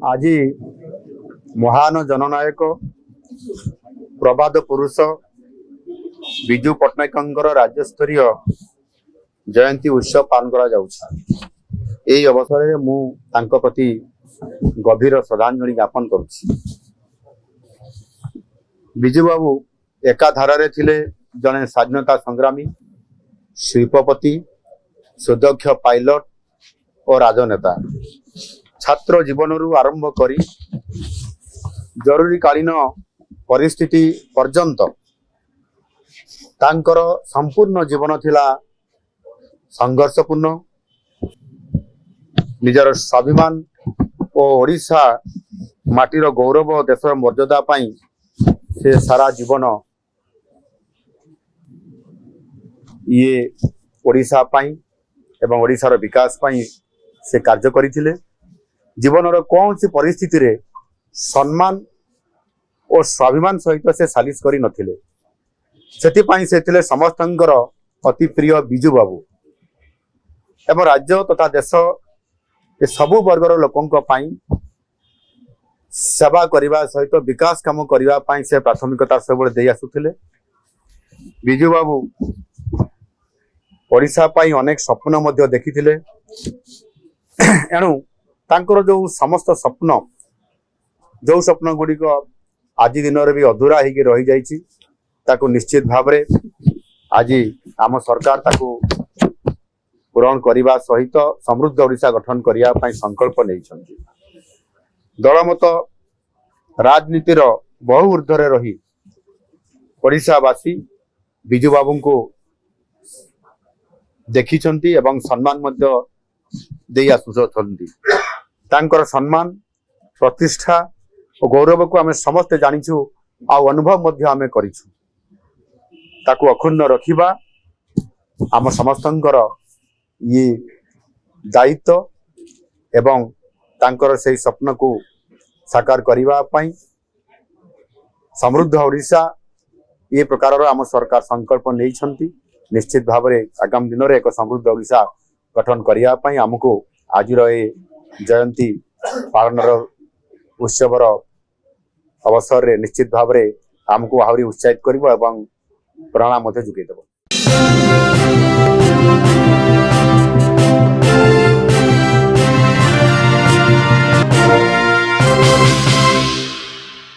आज महान जननायक प्रबाद पुरुष विजु पट्टनायक राज्यस्तरीय जयंती उत्सव पालन करा जाउछि। एई अवसर में मु तांको प्रति गभीर श्रद्धांजलि ज्ञापन करुछि। विजु बाबू एकाधार रे थिले जने स्वाधीनता संग्रामी, शिल्पपति, सुदक्ष पायलट और राजनेता। छात्र जीवन आरंभ करी जरूरीकालीन परिस्थिति पर्यंत तांकर संपूर्ण जीवन थिला संघर्षपूर्ण। निजर स्वाभिमान और ओडिशा माटीर गौरव देशर मर्यादा पाई से सारा जीवन ये ओडिशा पाई एवं ओडिशार विकास पाई से कार्य करथिले। जीवनर कौन सी परिस्थिति रे सम्मान और स्वाभिमान सहित से सालिश करी नथिले। सेतिपाई से थिले समस्तंकर अति प्रिय विजु बाबू एवं राज्य तथा देश के सबु वर्गर लोकंक पाई सेवा करने सहित विकास काम करने से प्राथमिकता सब दे आसुथिले। विजु बाबू ओडिशा पाई अनेक स्वप्न मध्य देखिथिले। एणु तांकर जो समस्त स्वप्न जो स्वप्न गुड़िक आज दिन भी अधूरा होगी रही जाइछि, ताकू निश्चित भाव रे आज आम सरकार ताकू पूरण करने सहित समृद्ध ओडिशा गठन करने संकल्प नहीं। दलमत राजनीतिर बहु ऊर्ध्वे रही ओडिशावासी विजु बाबू को देखिछंती एवं सम्मान मध्य दे आसुछंती। तांकर सम्मान, प्रतिष्ठा और गौरव को आमे समस्ते जानिछु आ अनुभव मध्य आमे करिछु। ताकू अखुन्न रखिबा आम समस्तंकर ये दायित्व एवं तांकर से स्वप्न को साकार करिबा पई समृद्ध ओडिशा ये प्रकार आम सरकार संकल्प नहीं। निश्चित भाव में आगामी दिन में एक समृद्ध ओडिशा गठन करने आमको आज जयंती पालन उत्सवर अवसर रे निश्चित भाव में आमको आहरी उत्साहित कर प्रेरणा जोगेदेव।